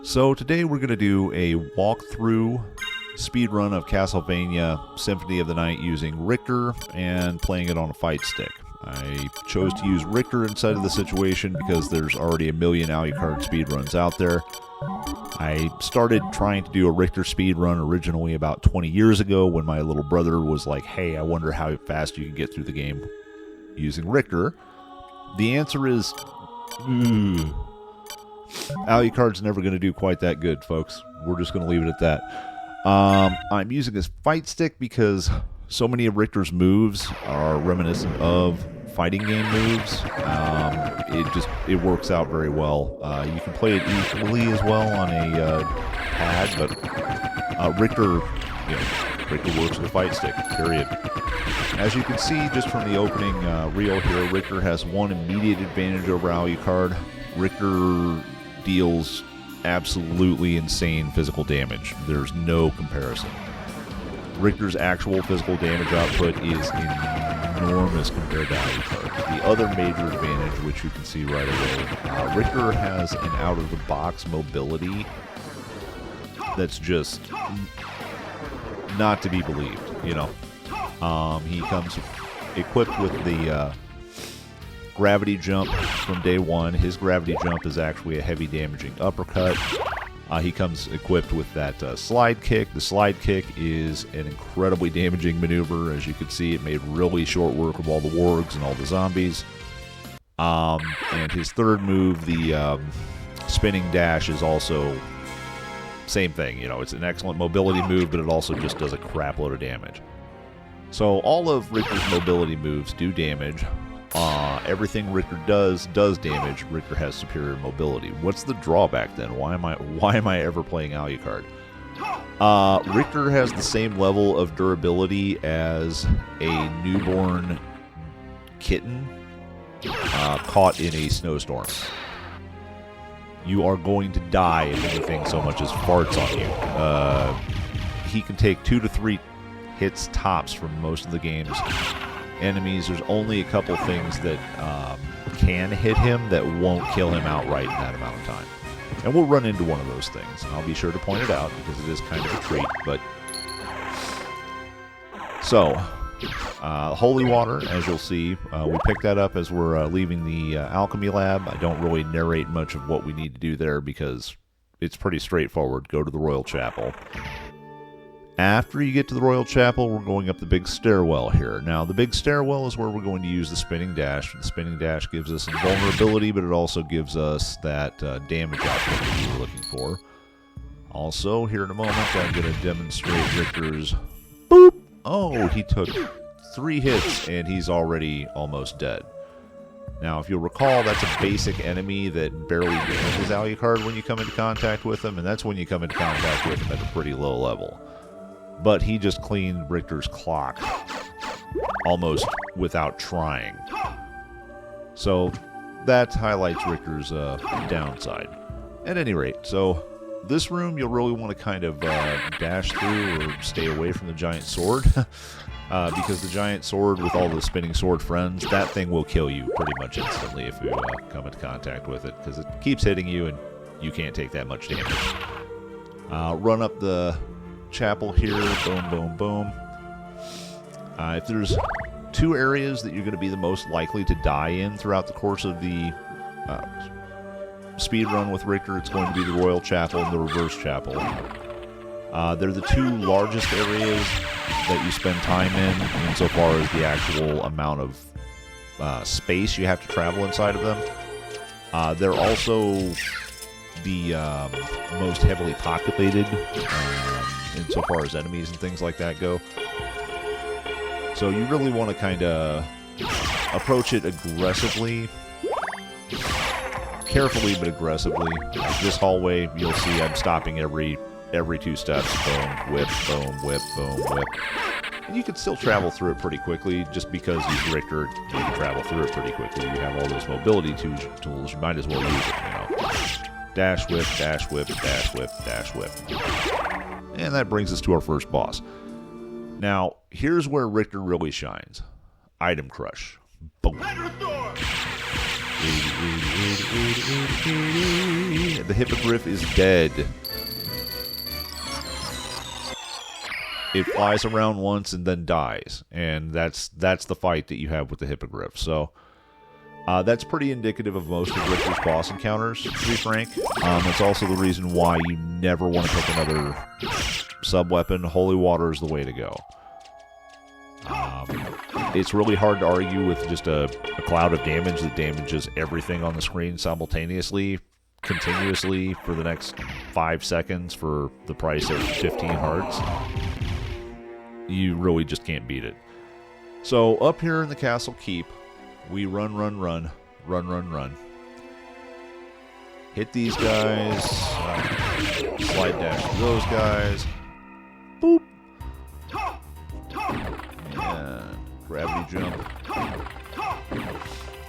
So today we're going to do a walkthrough speedrun of Castlevania Symphony of the Night using Richter and playing it on a Fightstick. I chose to use Richter inside of the situation because there's already a million Alucard speedruns out there. I started trying to do a Richter speedrun originally about 20 years ago when my little brother was like, hey, I wonder how fast you can get through the game using Richter. The answer is, Alucard's never going to do quite that good, folks. We're just going to leave it at that. I'm using this Fightstick because so many of Richter's moves are reminiscent of fighting game moves. It works out very well. You can play it equally as well on a pad, but Richter works with a Fightstick, period. As you can see just from the opening reel here, Richter has one immediate advantage over Alucard. Richter deals absolutely insane physical damage. There's no comparison. Richter's actual physical damage output is enormous compared to Alucard. The other major advantage, which you can see right away, Richter has an out-of-the-box mobility that's just not to be believed, you know. He comes equipped with the gravity jump from day one. His gravity jump is actually a heavy damaging uppercut. He comes equipped with that slide kick. The slide kick is an incredibly damaging maneuver. As you can see, it made really short work of all the wargs and all the zombies. And his third move, the spinning dash, is also same thing. You know, it's an excellent mobility move, but it also just does a crap load of damage. So all of Richter's mobility moves do damage. Everything Richter does damage. Richter has superior mobility. What's the drawback then? Why am I ever playing Alucard? Richter has the same level of durability as a newborn kitten caught in a snowstorm. You are going to die if anything so much as farts on you. He can take 2 to 3 hits tops from most of the game's enemies. There's only a couple things that can hit him that won't kill him outright in that amount of time. And we'll run into one of those things. And I'll be sure to point it out because it is kind of a treat. But so, holy water, as you'll see, we picked that up as we're leaving the alchemy lab. I don't really narrate much of what we need to do there because it's pretty straightforward. Go to the Royal Chapel. After you get to the Royal Chapel, we're going up the big stairwell here. Now, the big stairwell is where we're going to use the spinning dash. The spinning dash gives us invulnerability, but it also gives us that damage output that we were looking for. Also, here in a moment, I'm going to demonstrate Richter's boop. Oh, he took 3 hits, and he's already almost dead. Now, if you'll recall, that's a basic enemy that barely damages Alucard when you come into contact with him, and that's when you come into contact with him at a pretty low level. But he just cleaned Richter's clock almost without trying. So that highlights Richter's downside. At any rate, so this room you'll really want to kind of dash through or stay away from the giant sword. Because the giant sword with all the spinning sword friends, that thing will kill you pretty much instantly if you come into contact with it. Because it keeps hitting you and you can't take that much damage. Run up the chapel here, boom, boom, boom. If there's 2 areas that you're going to be the most likely to die in throughout the course of the speed run with Richter, it's going to be the Royal Chapel and the Reverse Chapel. They're the 2 largest areas that you spend time in insofar as the actual amount of space you have to travel inside of them. They're also the most heavily populated insofar as enemies and things like that go. So you really want to kind of approach it aggressively. Carefully, but aggressively. Like this hallway, you'll see I'm stopping every 2 steps. Boom, whip, boom, whip, boom, whip. And you can still travel through it pretty quickly, just because you Richter, you can travel through it pretty quickly. You have all those mobility tools, you might as well use it, you know. Dash whip, dash whip, dash whip, dash whip. And that brings us to our first boss. Now, here's where Richter really shines. Item Crush. Boom. The Hippogriff is dead. It flies around once and then dies, and that's the fight that you have with the Hippogriff. So that's pretty indicative of most of Richter's boss encounters, to be frank. It's also the reason why you never want to pick another sub-weapon. Holy Water is the way to go. It's really hard to argue with just a cloud of damage that damages everything on the screen simultaneously, continuously, for the next 5 seconds for the price of 15 hearts. You really just can't beat it. So up here in the castle keep, we run. Hit these guys. Slide dash to those guys. Boop. And gravity jump.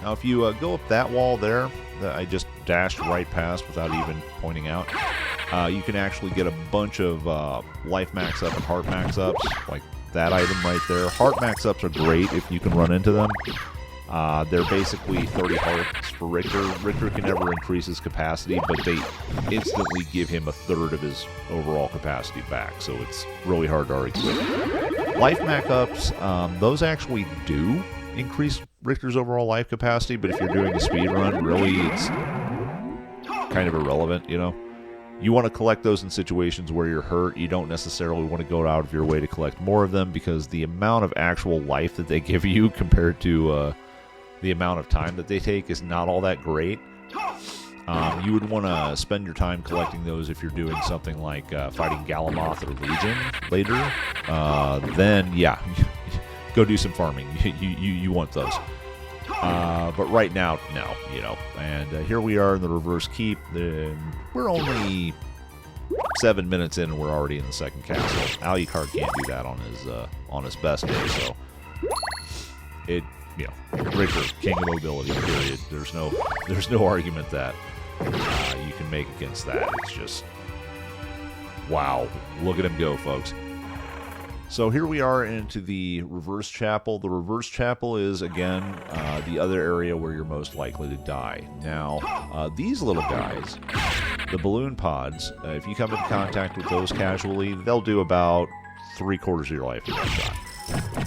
Now if you go up that wall there, that I just dashed right past without even pointing out, you can actually get a bunch of life max up and heart max ups, like that item right there. Heart max ups are great if you can run into them. They're basically 30 hearts for Richter. Richter can never increase his capacity, but they instantly give him a third of his overall capacity back, so it's really hard to argue with. Life max ups, those actually do increase Richter's overall life capacity, but if you're doing a speed run, really it's kind of irrelevant, you know? You want to collect those in situations where you're hurt. You don't necessarily want to go out of your way to collect more of them, because the amount of actual life that they give you compared to the amount of time that they take is not all that great. You would want to spend your time collecting those if you're doing something like fighting Galamoth or Legion later. Then, yeah, go do some farming. You want those. But right now, no, you know. And here we are in the reverse keep. We're only 7 minutes in, and we're already in the second castle. Alucard can't do that on his best day, so it, you know, Richter, king of mobility, period. There's no argument that you can make against that. It's just, wow, look at him go, folks. So here we are into the reverse chapel. The reverse chapel is, again, the other area where you're most likely to die. Now, these little guys, the balloon pods, if you come into contact with those casually, they'll do about 3/4 of your life in one shot.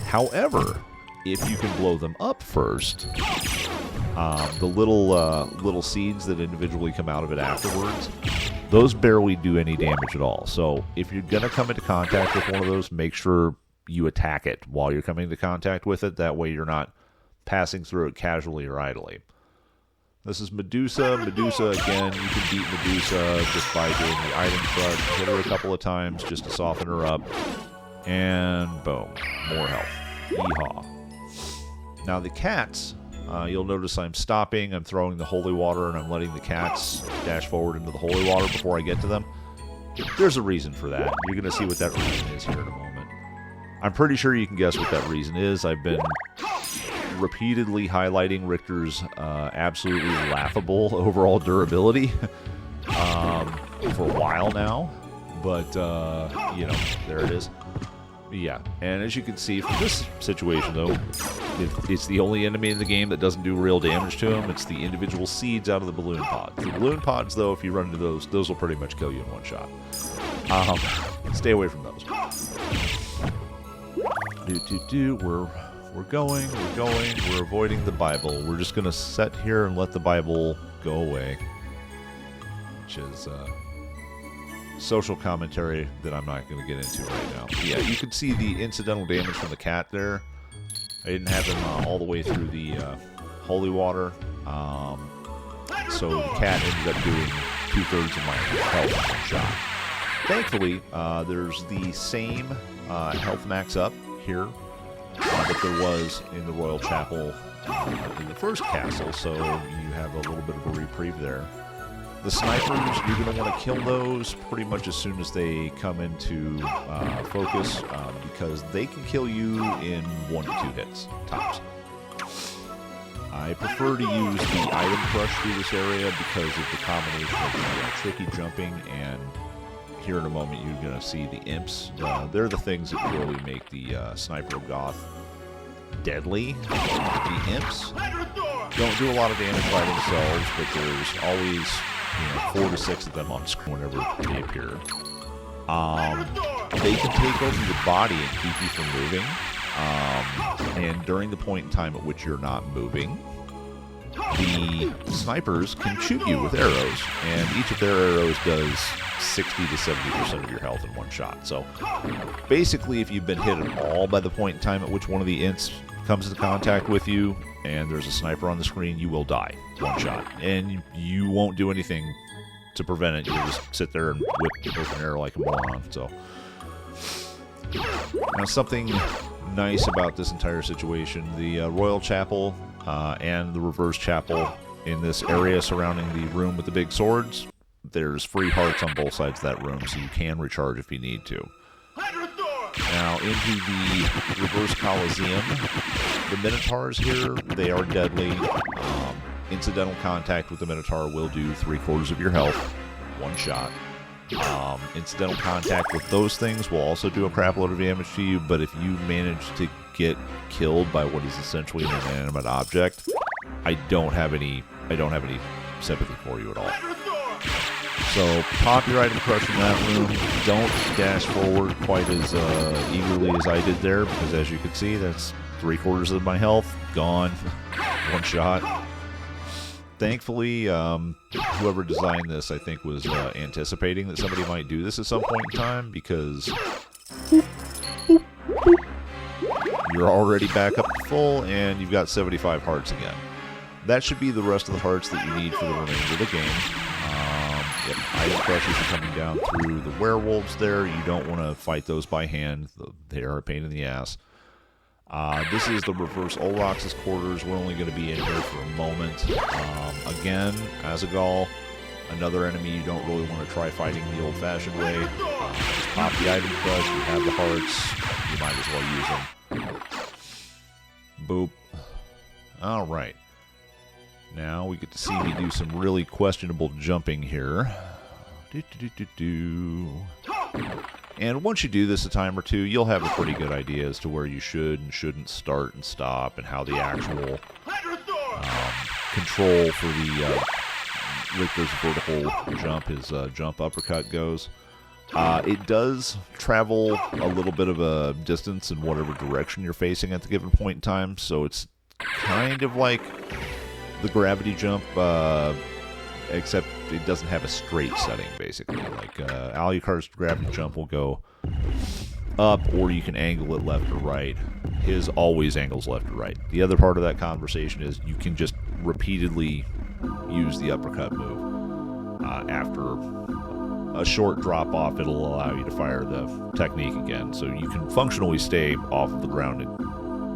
However, if you can blow them up first, the little seeds that individually come out of it afterwards, those barely do any damage at all. So if you're going to come into contact with one of those, make sure you attack it while you're coming into contact with it. That way you're not passing through it casually or idly. This is Medusa. Medusa, again, you can beat Medusa just by doing the item crush. Hit her a couple of times just to soften her up. And boom, more health. Yeehaw. Now the cats, you'll notice I'm stopping, I'm throwing the holy water, and I'm letting the cats dash forward into the holy water before I get to them. There's a reason for that. You're going to see what that reason is here in a moment. I'm pretty sure you can guess what that reason is. I've been repeatedly highlighting Richter's absolutely laughable overall durability for a while now. But, you know, there it is. Yeah, and as you can see from this situation, though, it's the only enemy in the game that doesn't do real damage to him. It's the individual seeds out of the balloon pods. The balloon pods, though, if you run into those will pretty much kill you in one shot. Stay away from those. We're going, we're avoiding the Bible. We're just going to sit here and let the Bible go away. Which is, social commentary that I'm not going to get into right now. But yeah, you can see the incidental damage from the cat there. I didn't have him all the way through the holy water. So the cat ended up doing 2/3 of my health in one shot. Thankfully, there's the same health max up here that there was in the Royal Chapel in the first castle, so you have a little bit of a reprieve there. The snipers, you're going to want to kill those pretty much as soon as they come into focus, because they can kill you in 1 to 2 hits, tops. I prefer to use the item crush through this area because of the combination of the tricky jumping, and here in a moment you're going to see the imps. They're the things that really make the Sniper of Goth deadly. The imps, don't do a lot of damage by themselves, but there's always 4 to 6 of them on screen whenever they appear. They can take over your body and keep you from moving. And during the point in time at which you're not moving, the snipers can shoot you with arrows, and each of their arrows does 60 to 70% of your health in one shot. So basically, if you've been hit at all by the point in time at which one of the ints comes into contact with you, and there's a sniper on the screen, you will die one shot, and you won't do anything to prevent it. You'll just sit there and whip with an arrow like a moron. So now, something nice about this entire situation: the Royal Chapel and the Reverse Chapel in this area surrounding the room with the big swords, there's free hearts on both sides of that room, so you can recharge if you need to. Now, into the Reverse Coliseum, the Minotaurs here, they are deadly. Incidental contact with the Minotaur will do 3/4 of your health, one shot. Incidental contact with those things will also do a crap load of damage to you, but if you manage to get killed by what is essentially an inanimate object, I don't have any sympathy for you at all. So pop your item crush in that room. Don't dash forward quite as eagerly as I did there, because as you can see, that's 3/4 of my health gone, one shot. Thankfully, whoever designed this, I think, was anticipating that somebody might do this at some point in time, because you're already back up to full, and you've got 75 hearts again. That should be the rest of the hearts that you need for the remainder of the game. Yep, item crushes are coming down through the werewolves there. You don't want to fight those by hand. They are a pain in the ass. This is the Reverse Olrox's quarters. We're only going to be in here for a moment. Again, Azagal, another enemy you don't really want to try fighting the old-fashioned way. Just pop the item crush, you have the hearts, you might as well use them. Boop. Alright. Now we get to see me do some really questionable jumping here. And once you do this a time or two, you'll have a pretty good idea as to where you should and shouldn't start and stop, and how the actual control for the Richter's vertical jump, his jump uppercut goes. It does travel a little bit of a distance in whatever direction you're facing at the given point in time, so it's kind of like the gravity jump, except it doesn't have a straight setting, basically. Like, Alucard's gravity jump will go up, or you can angle it left or right. His always angles left or right. The other part of that conversation is you can just repeatedly use the uppercut move. After a short drop-off, it'll allow you to fire the technique again, so you can functionally stay off of the ground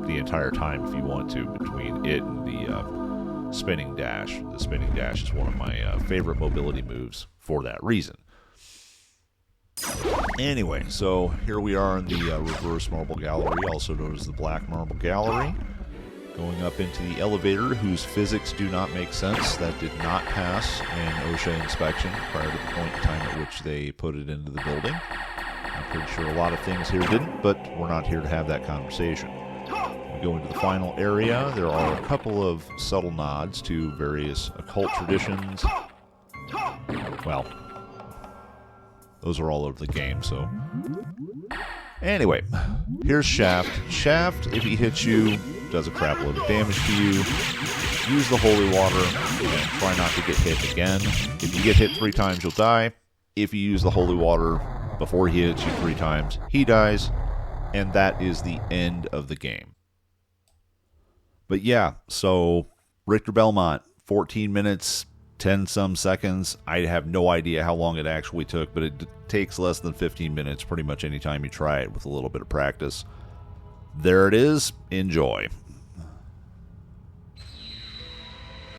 the entire time if you want to, between it and the spinning dash. The spinning dash is one of my favorite mobility moves for that reason. Anyway, so here we are in the Reverse Marble Gallery, also known as the Black Marble Gallery. Going up into the elevator, whose physics do not make sense. That did not pass an OSHA inspection prior to the point in time at which they put it into the building. I'm pretty sure a lot of things here didn't, but we're not here to have that conversation. We go into the final area. There are a couple of subtle nods to various occult traditions. Well, those are all over the game, so... Anyway, here's Shaft. Shaft, if he hits you, does a crap load of damage to you. Use the holy water, and try not to get hit again. If you get hit 3 times, you'll die. If you use the holy water before he hits you 3 times, he dies. And that is the end of the game. But yeah, so Richter Belmont, 14 minutes, 10-some seconds. I have no idea how long it actually took, but it takes less than 15 minutes pretty much any time you try it with a little bit of practice. There it is. Enjoy.